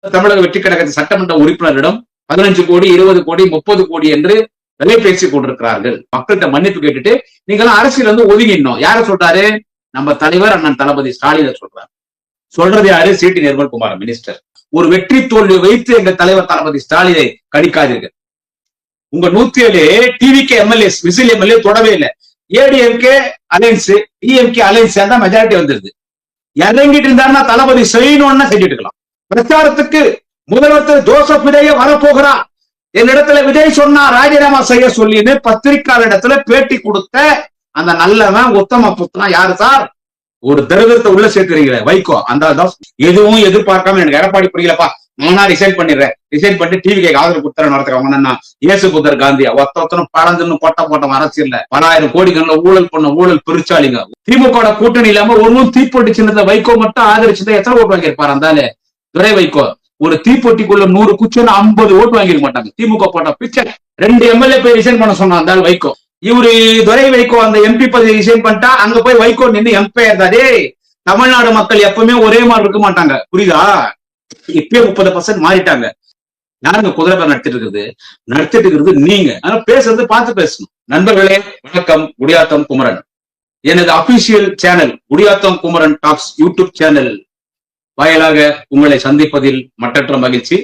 தமிழக வெற்றி கழகத்தின் சட்டமன்ற உறுப்பினரிடம் 15 கோடி 20 கோடி 30 கோடி என்று விலை பேசிக் கொண்டிருக்கிறார்கள். மக்கள்கிட்ட மன்னிப்பு கேட்டுட்டு நீங்க அரசியல் ஒதுங்கிடணும். யார சொல்றாரு? நம்ம தலைவர் அண்ணன் தளபதி ஸ்டாலின் சொல்றாரு. சொல்றது யாரு? CT Nirmalkumar minister. ஒரு வெற்றி தோல்வி வைத்து எங்க தலைவர் தளபதி ஸ்டாலினை கணிக்காதீர்கள். உங்க 107 டிவிகே எம்எல்ஏ விசில் எம்எல்ஏ தொடவே இல்லை. ஏடிஎம்கே அலைன்ஸ் டிஎம்கே அலைன்ஸ் தான் மெஜாரிட்டி வந்துருது. இறங்கிட்டு இருந்தாருன்னா தளபதி செய்யணும்னா செஞ்சுட்டு இருக்கலாம். பிரச்சாரத்துக்கு முதல்வர் ஜோசப் விஜய வரப்போகிறார். என்னிடத்துல விஜய் சொன்னா ராஜினாமா செய்ய சொல்லின்னு பத்திரிகையாளரிடத்துல பேட்டி கொடுத்த அந்த நல்லவன் உத்தம புத்தனா யாரு சார்? ஒரு திரவிரத்தை உள்ள சேர்த்துறீங்களே வைகோ. அந்த எதுவும் எதிர்பார்க்காம எனக்கு எடப்பாடி புரியலப்பா, நானா ரிசைன் பண்ணிடுறேன், ரிசைன் பண்ணிட்டு டிவிக்கு ஆதரவு புத்தரை நடத்துறவங்க இயேசு புத்தர் காந்தியா ஒத்தொத்தனும் பழந்துன்னு போட்ட அரசியல்ல 10,000 கோடிகள்ல ஊழல் பண்ண ஊழல் பெருச்சாளிங்க. திமுக கூட்டணி இல்லாம ஒன்னும் தீப்பொட்டி சின்னத்தை வைகோ மட்டும் ஆதரிச்சுதான் எத்தனை ஓட்டு வாங்கியிருப்பாரு? அந்தாலே துரை வைகோ ஒரு தீப்பொட்டிக்குள்ள 100 குச்சன்னு 50 ஓட்டு வாங்கிருக்க மாட்டாங்க. திமுக போட்ட பிக்சர் 2 எம்எல்ஏ போய் ரிசைன் பண்ண சொன்னா அந்த வைகோ. இவரு துரை வைகோ அந்த எம்பி பதவி ரிசைன் பண்ணிட்டா அங்க போய் வைகோ நின்று எம்பி இருந்தாரே. தமிழ்நாடு மக்கள் எப்பவுமே ஒரே மாதிரி இருக்க மாட்டாங்க, புரியுதா? இப்பயே 30% மாறிட்டாங்க. யாருங்க குதிரை பேர் நடத்திட்டு இருக்கிறது நீங்க. ஆனா பேசுறது பார்த்து பேசணும். நண்பர்களே வணக்கம். குடியாத்தம் குமரன். எனது official channel Gudiyatham Kumaran talks YouTube channel வாயிலாக உங்களை சந்திப்பதில் மட்டற்ற மகிழ்ச்சி.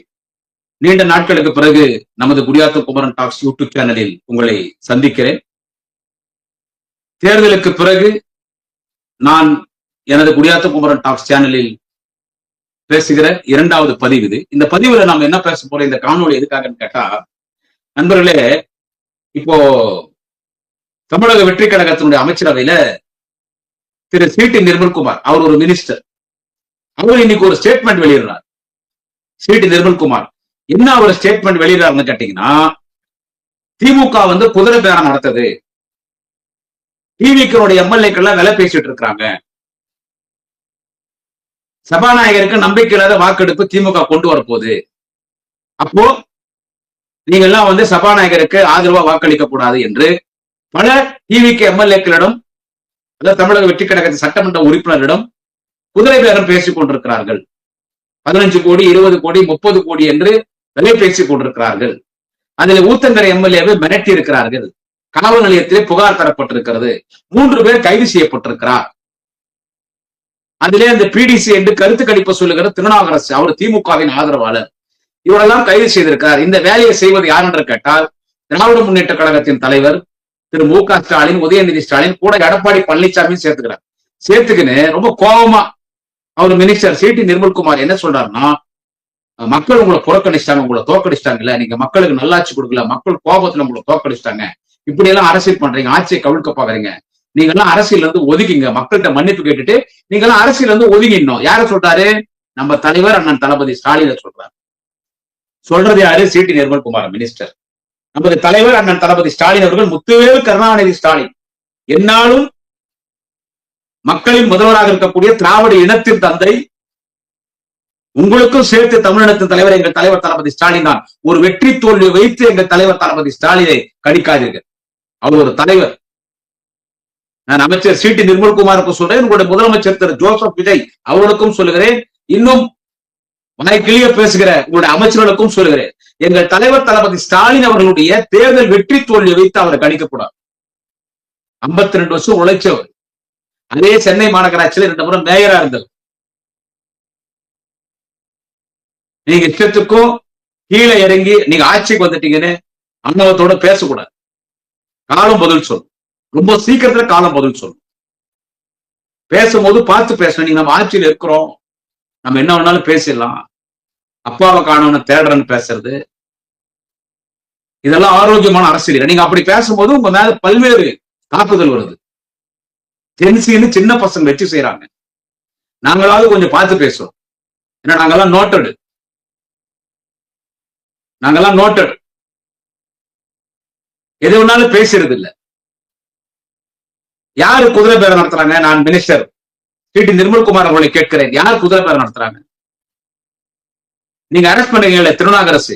நீண்ட நாட்களுக்கு பிறகு நமது குடியாத்தம் குமரன் டாக்ஸ் யூடியூப் சேனலில் உங்களை சந்திக்கிறேன். தேர்தலுக்கு பிறகு நான் எனது குடியாத்தம் குமரன் டாக்ஸ் சேனலில் பேசுகிற 2வது பதிவு இது. இந்த பதிவுல நாம என்ன பேச போறோம், இந்த காணொலி எதுக்காகன்னு கேட்டா, நண்பர்களே இப்போ தமிழக வெற்றி கழகத்தினுடைய அமைச்சரவையில திரு சிடி நிர்மல்குமார் அவர் ஒரு மினிஸ்டர். அவர் இன்னைக்கு ஒரு ஸ்டேட்மெண்ட் வெளியிடுறார். சிடி நிர்மல்குமார் என்ன அவர் ஸ்டேட்மெண்ட் வெளியிடுறாருன்னு கேட்டீங்கன்னா, திமுக குதிரை பேரம் நடத்தது, டிவிக்கு எம்எல்ஏக்கள்லாம் விலை பேசிட்டு இருக்காங்க, சபாநாயகருக்கு நம்பிக்கை இல்லாத வாக்கெடுப்பு திமுக கொண்டு வரப்போகுது, அப்போ நீங்க எல்லாம் சபாநாயகருக்கு ஆதரவா வாக்களிக்க கூடாது என்று பல டிவிக்கு எம்எல்ஏக்களிடம், அதாவது தமிழக வெற்றி கழகத்தின் சட்டமன்ற உறுப்பினரிடம் குதிரை பேரம் பேசிக் கொண்டிருக்கிறார்கள். 15 கோடி 20 கோடி 30 கோடி என்று விலை பேசிக் கொண்டிருக்கிறார்கள். அதில் ஊத்தங்கரை எம்எல்ஏவை மிரட்டி இருக்கிறார்கள். காவல் நிலையத்திலே புகார் தரப்பட்டிருக்கிறது. 3 பேர் கைது செய்யப்பட்டிருக்கிறார். அதிலே அந்த பிடிசி என்று கருத்து கணிப்பு சொல்லுகிற திருநாகரசு, அவர் திமுகவின் ஆதரவாளர், இவரெல்லாம் கைது செய்திருக்கிறார். இந்த வேலையை செய்வது யார் என்று கேட்டால் திராவிட முன்னேற்ற கழகத்தின் தலைவர் திரு மு.க. ஸ்டாலின், உதயநிதி ஸ்டாலின் கூட எடப்பாடி பழனிசாமி சேர்த்துக்கிறார். சேர்த்துக்கின்னு ரொம்ப கோபமா அவர் மினிஸ்டர் சிடி நிர்மல்குமார் என்ன சொல்றாருன்னா, மக்கள் உங்களை புறக்கணிச்சிட்டாங்க, உங்களை தோக்கடிச்சிட்டாங்கல்ல, நீங்க மக்களுக்கு நல்லாட்சி கொடுக்கல, மக்கள் கோபத்துல உங்களை தோக்கடிச்சிட்டாங்க, இப்படி எல்லாம் அரசியல் பண்றீங்க, ஆட்சியை கவிழ்க்க பாக்குறீங்க, நீங்க எல்லாம் அரசியல் ஒதுக்கிங்க, மக்கள்கிட்ட மன்னிப்பு கேட்டுட்டு நீங்க எல்லாம் அரசியல் ஒதுங்கிடணும். யார சொல்றாரு? நம்ம தலைவர் அண்ணன் தளபதி ஸ்டாலின் சொல்றாரு. சொல்றது யாரு? CT Nirmalkumar minister. நமது தலைவர் அண்ணன் தளபதி ஸ்டாலின் அவர்கள் முத்துவேல் கருணாநிதி ஸ்டாலின், என்னாலும் மக்களின் முதல்வராக இருக்கக்கூடிய திராவிட இனத்தின் தந்தை, உங்களுக்கும் சேர்த்து தமிழினத்தின் தலைவர் எங்கள் தலைவர் தளபதி ஸ்டாலின் தான். ஒரு வெற்றி தோல்வி வைத்து எங்கள் தலைவர் தளபதி ஸ்டாலினை கணிக்காதீர்கள். அவர் ஒரு தலைவர். நான் அமைச்சர் சிடி நிர்மல்குமாருக்கும் சொல்றேன், உங்களுடைய முதலமைச்சர் திரு ஜோசப் விஜய் அவர்களுக்கும் சொல்லுகிறேன், இன்னும் வாய்க்கிளிய பேசுகிற உங்களுடைய அமைச்சர்களுக்கும் சொல்லுகிறேன், எங்கள் தலைவர் தளபதி ஸ்டாலின் அவர்களுடைய தேர்தல் வெற்றி தோல்வி வைத்து அவரை கணிக்கக்கூடாது. 52 வருஷம் உழைச்சவர். அதே சென்னை மாநகராட்சியில் 2 முறை மேயரா இருந்தது. நீங்க இஷ்டத்துக்கும் கீழே இறங்கி நீங்க ஆட்சிக்கு வந்துட்டீங்கன்னு அண்ணவத்தோட பேசக்கூடாது. காலம் பதில் சொல்லும். ரொம்ப சீக்கிரத்துல காலம் பதில் சொல்லும். பேசும்போது பார்த்து பேசணும். நீங்க நம்ம ஆட்சியில் இருக்கிறோம், நம்ம என்ன வேணாலும் பேசிடலாம், அப்பாவை காணவன தேடுறன்னு பேசுறது, இதெல்லாம் ஆரோக்கியமான அரசியல். நீங்க அப்படி பேசும்போது உங்க மேல பல்வேறு தாக்குதல் வருது. ஜென்சின்னு சின்ன பசங்க வச்சு செய்யறாங்க. நாங்களாவது கொஞ்சம் பார்த்து பேசுறோம். ஏன்னா நாங்கெல்லாம் நோட்டட், எது வேணாலும் பேசுறது இல்ல. யாரு குதிரை பேரம் நடத்துறாங்க? நான் மினிஸ்டர் சிடி நிர்மல்குமார் அவர்களை கேட்கிறேன், யார் குதிரை பேரம் நடத்துறாங்க? நீங்க அரெஸ்ட் பண்ணீங்கல்ல திருநாகரசு,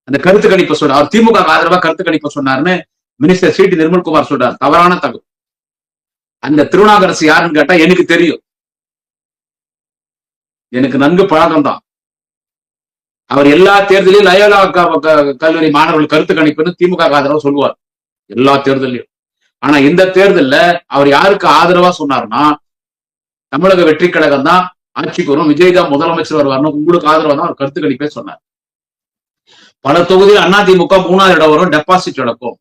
அந்த கருத்து கணிப்பு சொல்ற, அவர் திமுக ஆதரவா கருத்து கணிப்பு சொன்னாருன்னு மினிஸ்டர் சிடி நிர்மல்குமார் சொல்றார். தவறான தகவல். அந்த திருநாகரசு யாருன்னு கேட்டா எனக்கு தெரியும், எனக்கு நன்கு பழக்கம் தான். அவர் எல்லா தேர்தலையும் லயோலா கல்லூரி மாணவர்கள் கருத்து கணிப்புன்னு திமுக ஆதரவா சொல்லுவார் எல்லா தேர்தலையும். ஆனா இந்த தேர்தல்ல அவர் யாருக்கு ஆதரவா சொன்னார்னா, தமிழக வெற்றி கழகம் தான் ஆட்சிக்கு வரும், விஜய் தான் முதலமைச்சர் வருவார்னு உங்களுக்கு ஆதரவா தான் அவர் கருத்து கணிப்பே சொன்னார். பல தொகுதியில் அதிமுக 3வது இடம் வரும், டெபாசிட் நடக்கும்.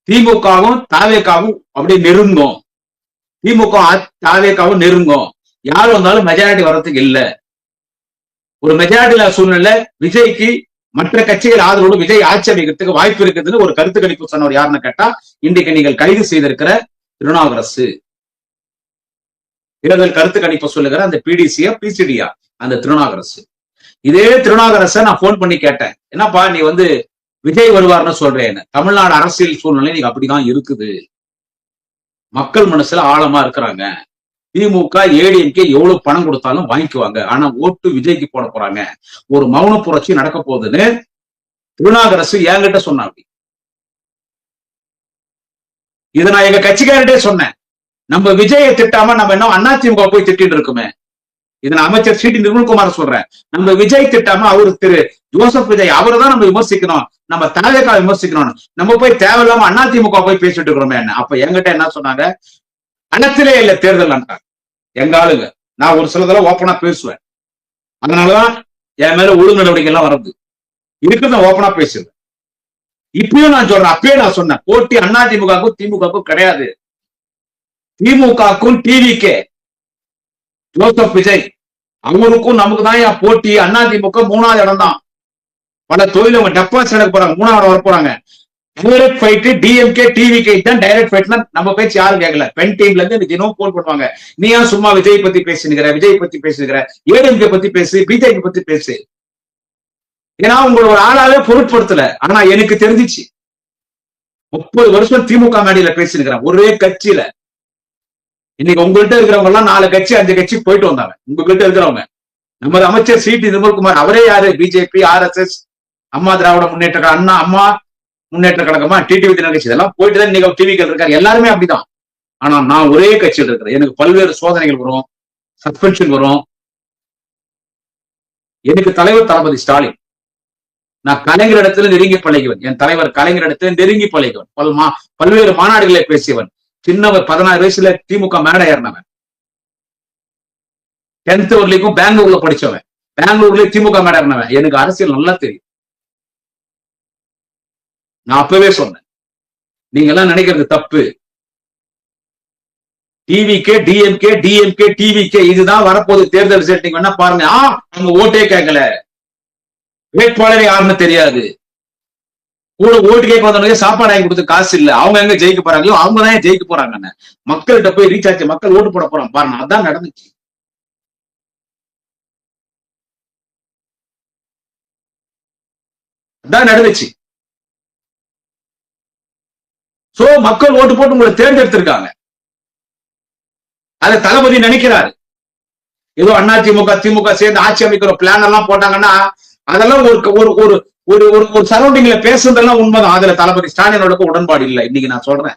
திமுகவும் தாவேக்காவும் அப்படியே நெருங்கும், திமுக தாவேக்காவும் நெருங்கும். யார் வந்தாலும் மெஜாரிட்டி வர்றதுக்கு இல்ல. ஒரு மெஜாரிட்டி சூழ்நிலை விஜய்க்கு மற்ற கட்சிகள் ஆதரவோடு விஜய் ஆட்சி அமைக்கிறதுக்கு வாய்ப்பு இருக்குதுன்னு ஒரு கருத்து கணிப்பு சொன்னவர் யாருன்னு கேட்டா, இன்றைக்கு நீங்கள் கைது செய்திருக்கிற திருநாவுக்கரசு. தேர்தல் கருத்து கணிப்பு சொல்லுகிற அந்த பிடிசியா பிசிடியா அந்த திருநாவுக்கரசு. இதே திருநாவுக்கரசை நான் போன் பண்ணி கேட்டேன், என்னப்பா நீ விஜய் வருவார்னு சொல்றேன். தமிழ்நாடு அரசியல் சூழ்நிலை நீங்க அப்படிதான் இருக்குது, மக்கள் மனசுல ஆழமா இருக்கிறாங்க. திமுக ஏடிஎம்கே எவ்வளவு பணம் கொடுத்தாலும் வாங்கிக்குவாங்க, ஆனா ஓட்டு விஜய்க்கு போட போறாங்க, ஒரு மௌன புரட்சி நடக்க போகுதுன்னு திருநாவுக்கரசு என்கிட்ட சொன்னாங்க. இதை நான் எங்க கட்சிக்காரட்டே சொன்னேன். நம்ம விஜயை திட்டாம நம்ம என்ன அதிமுக போய் திட்டிட்டு இருக்குமே. இதை நான் அமைச்சர் சி டி நிர்மல்குமார் சொல்றேன். நம்ம விஜய் திட்டாம அவரு திரு ஜோசப் விஜய் அவரை தான் நம்ம விமர்சிக்கணும், நம்ம தலைவர்களை விமர்சிக்கணும். நம்ம போய் தேவையில்லாம அதிமுக போய் பேசிட்டு இருக்கிறோமே என்ன. அப்ப என்கிட்ட என்ன சொன்னாங்க, அனத்திலே இல்ல தேர்தல் எங்க ஆளுங்க. நான் ஒரு சிலதெல்லாம் ஓப்பனா பேசுவேன், அதனாலதான் என் மேல ஒழுங்கு நடவடிக்கை எல்லாம் வருது. இதுக்கு நான் ஓப்பனா பேசுவேன். இப்பயும் நான் சொல்றேன், அப்பயே நான் சொன்னேன், போட்டி அதிமுகவுக்கும் திமுகவுக்கும் கிடையாது. திமுகவுக்கும் டிவிகே ஜோசப் விஜய் அவருக்கும் நமக்கு தான் போட்டி. அதிமுக 3வது இடம் தான். பல தொழில் டெபாசிட் எடுக்க போறாங்க, 3வது வர போறாங்க. டைரக்ட் ஃபைட் டிஎம்கே டிவிகே தான் டைரக்ட் ஃபைட்னா நம்ம பேச்சு யாரும் கேட்கல. பென் டீம்ல இருந்து தினம் போன் பண்ணுவாங்க, நீ ஏன் சும்மா விஜய் பத்தி பேசுகிற, விஜய் பத்தி பேசுகிற, ஏடிஎம்கே பத்தி பேசு, பிஜேபி பத்தி பேசு. ஏன்னா உங்களை ஒரு ஆளாவே பொருட்படுத்தல. ஆனா எனக்கு தெரிஞ்சிச்சு, 30 வருஷம் திமுக மேடையில பேசிருக்கிறேன் ஒரே கட்சியில. இன்னைக்கு உங்கள்கிட்ட இருக்கிறவங்க எல்லாம் 4 கட்சி 5 கட்சி போயிட்டு வந்தாங்க. உங்ககிட்ட இருக்கிறவங்க நமது அமைச்சர் சி டி நிர்மல்குமார், அவரே யாரு, பிஜேபி, RSS, அம்மா திராவிட முன்னேற்ற அம்மா முன்னேற்ற கழகமா, டிடிவி கட்சி, இதெல்லாம் போயிட்டு தான் இன்னைக்கு டிவிகள் இருக்காரு. எல்லாருமே அப்படிதான். ஆனா நான் ஒரே கட்சியில் இருக்கிறேன். எனக்கு பல்வேறு சோதனைகள் வரும், சஸ்பென்ஷன் வரும். எனக்கு தலைவர் தளபதி ஸ்டாலின். நான் கலைஞர் இடத்துல நெருங்கி பழகிவன். என் தலைவர் கலைஞர் இடத்துல நெருங்கி பழகிவன். பல்வேறு மாநாடுகளை பேசியவன். சின்னவர் 16 வயசுல திமுக மேடை ஏறினவன். 10th வரைக்கும் பெங்களூர்ல படிச்சவன். பெங்களூர்ல திமுக மேடை ஏறினவன். எனக்கு அரசியல் நல்லா தெரியும். நான் அப்பவே சொன்னேன், நீங்க எல்லாம் நினைக்கிறது தப்பு. டிவிகே டிஎம்கே டிஎம்கே டிவிகே இதுதான் வரப்போது தேர்தல் ரிசல்ட். நீங்க என்ன பாருங்க, அவங்க ஓட்டே கேட்கல, வேட்பாளர் யாருன்னு தெரியாது, கூட ஓட்டு கேட்க வந்தவங்க சாப்பாடு வாங்கி கொடுத்து காசு இல்ல, அவங்க எங்க ஜெயிக்க போறாங்களோ அவங்க தான் ஜெயிக்க போறாங்க. மக்கள்கிட்ட போய் ரீச் ஆச்சு, மக்கள் ஓட்டு போட போறாங்க பாருங்க. அதான் நடந்துச்சு. அதான் நடந்துச்சு. சோ மக்கள் ஓட்டு போட்டு உங்களை தேர்ந்தெடுத்திருக்காங்க. அதை தளபதி நினைக்கிறாரு. ஏதோ அதிமுக திமுக சேர்ந்து ஆட்சி அமைக்கிற பிளான் எல்லாம் போட்டாங்கன்னா அதெல்லாம் ஒரு சரௌண்டிங்ல பேசுறதெல்லாம் உண்மைதான். அதுல தளபதி ஸ்டாலினோட உடன்பாடு இல்லை. இன்னைக்கு நான் சொல்றேன்,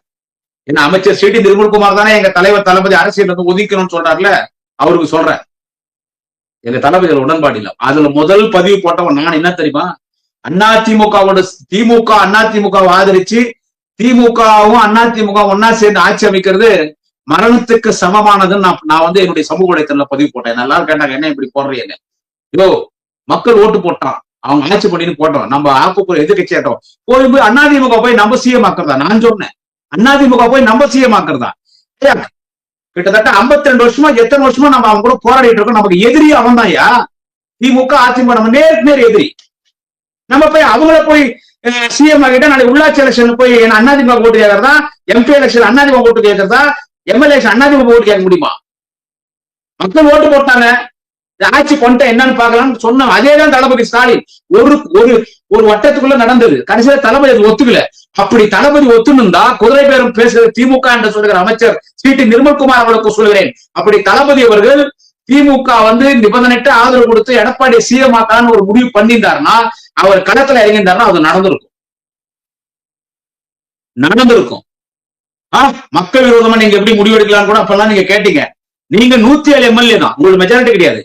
என்ன அமைச்சர் சி டி நிர்மல்குமார் தானே எங்க தலைவர் தளபதி அரசியல் ஒதுக்கணும்னு சொல்றாருல, அவருக்கு சொல்றேன், எங்க தளபதி உடன்பாடு இல்லை. அதுல முதல் பதிவு போட்டவன் நான். என்ன தெரியுமா, அதிமுகவோட திமுக அதிமுகவை ஆதரிச்சு திமுகவும் அதிமுக ஒன்னா சேர்ந்து ஆட்சி அமைக்கிறது மரணத்துக்கு சமமானதுன்னு நான் என்னுடைய சமூக வலைத்தளத்துல பதிவு போட்டேன். எல்லாரும் கேட்டாங்க, என்ன இப்படி போடுறீங்க? யோ, மக்கள் ஓட்டு போட்டான், அவங்க ஆட்சி பண்ணின்னு போட்டோம், நம்ம ஆக்கப்பூர் எதிர்கட்சி ஆட்டோம், போய் அதிமுக போய் நம்ம சிஎம் ஆக்குறதா? நான் சொன்னேன், அதிமுக போய் நம்ம சிஎம் ஆக்குறதா? கிட்டத்தட்ட 52 வருஷமா எத்தனை வருஷமா நம்ம அவங்க கூட போராடிட்டு இருக்கோம். நமக்கு எதிரி அவன் தான். திமுக அதிமுக நம்ம நேருக்கு நேர் எதிரி. நம்ம போய் அவங்கள போய் சிஎம் ஆகிட்டா நாளைக்கு உள்ளாட்சி எலெக்ஷன் போய் அதிமுக ஓட்டு கேட்கறதா, எம்பி எலெக்ஷன் அதிமுக ஓட்டு கேட்கறதா, எம்எல்ஏ அதிமுக ஓட்டு கேட்க முடியுமா? மக்கள் ஓட்டு போட்டாங்க, ஆட்சி கொண்ட என்னன்னு பாக்கலாம்னு சொன்னோம். அதேதான் தளபதி ஸ்டாலின் ஒரு வட்டத்துக்குள்ள நடந்தது. கடைசியில தளபதி அது ஒத்துக்கல. அப்படி தளபதி ஒத்துணுந்தா குதிரை பேரும் பேசுகிற திமுக என்று சொல்லுகிற அமைச்சர் சி டி நிர்மல்குமார் அவர்களுக்கு சொல்கிறேன், அப்படி தளபதி அவர்கள் திமுக நிபந்தனைட்டு ஆதரவு கொடுத்து எடப்பாடி சிஎம் ஆக்கான்னு ஒரு முடிவு பண்ணியிருந்தாருன்னா, அவர் களத்துல இறங்கியிருந்தாருன்னா அது நடந்திருக்கும். மக்கள் விரோதமா நீங்க எப்படி முடிவெடுக்கலாம் கூட அப்பெல்லாம் நீங்க கேட்டீங்க. நீங்க 107 எம்எல்ஏ தான், உங்களுக்கு மெஜாரிட்டி கிடையாது.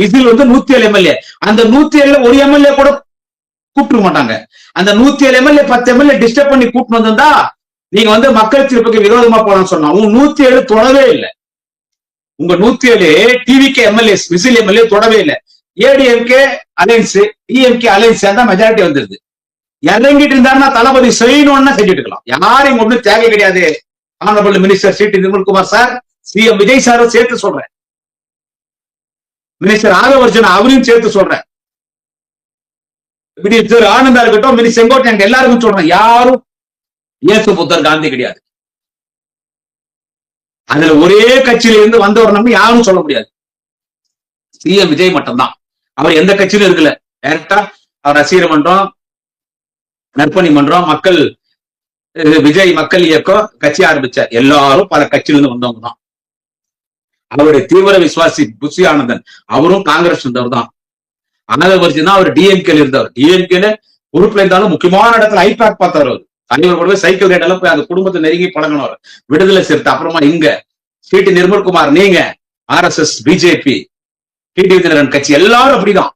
விசில் வந்து 107 எம்எல்ஏ. அந்த 107 ஒரு எம்எல்ஏ கூட கூப்பிட்டு மாட்டாங்க. அந்த 107 எம்எல்ஏ 10 எம்எல்ஏ டிஸ்டர்ப் பண்ணி கூப்பிட்டு வந்திருந்தா நீங்க வந்து மக்கள் தீர்ப்புக்கு விரோதமா போனோம்னு சொன்னா உங்க 107 தொடவே இல்லை. உங்க 107 டிவிகே எம்எல்ஏ விசில் எம்எல்ஏ தொடவே இல்லை. ஏடிஎம்கே அலைன்ஸ் டிஎம்கே அலைன்ஸ் தான் மெஜாரிட்டி வந்துருது. இறங்கிட்டு இருந்தாருன்னா தளபதி செய்யணும்னா செஞ்சுட்டு இருக்கலாம். யாரும் ஒண்ணும் தேவை கிடையாது. Honourable minister C T Nirmalkumar sir, CM Vijay சாரும் சேர்த்து சொல்றேன், மினிஸ்டர் ஆதவர்ஜன் அவரையும் சேர்த்து சொல்றேன், மினிஸ்டர் ஆனந்தா இருக்கட்டும், மினிஸ்டர் செங்கோட்டையன் எல்லாருக்கும் சொல்றேன், யாரும் இயேசு புத்தர் காந்தி கிடையாது. அதுல ஒரே கட்சியில இருந்து வந்தவர் நம்ம யாரும் சொல்ல முடியாது. சிஎம் விஜய் மட்டும்தான். அவர் எந்த கட்சியிலும் இருக்கல. டைரக்டா அவர் ரசிகர் மன்றம், நற்பணி மன்றம், மக்கள் விஜய் மக்கள் இயக்கம் கட்சி ஆரம்பிச்சார். எல்லாரும் பல கட்சியிலிருந்து வந்தவங்க தான். அவருடைய தீவிர விசுவாசி புஷி ஆனந்தன் அவரும் காங்கிரஸ் இருந்தவர் தான். ஆனந்தவர்ஜி தான் அவர் டிஎம்கேல இருந்தவர். டிஎம்கேல பொறுப்புல இருந்தாலும் முக்கியமான இடத்துல ஐபேக் பார்த்தவர். அவர் தலைவர் கூட சைக்கிள் ரேட் எல்லாம் போய் அந்த குடும்பத்தை நெருங்கி பழகினவர். விடுதலை சிறுத்தை, அப்புறமா இங்க சி டி நிர்மல்குமார், நீங்க RSS, பிஜேபி, டிடி தினகரன் கட்சி எல்லாரும் அப்படிதான்.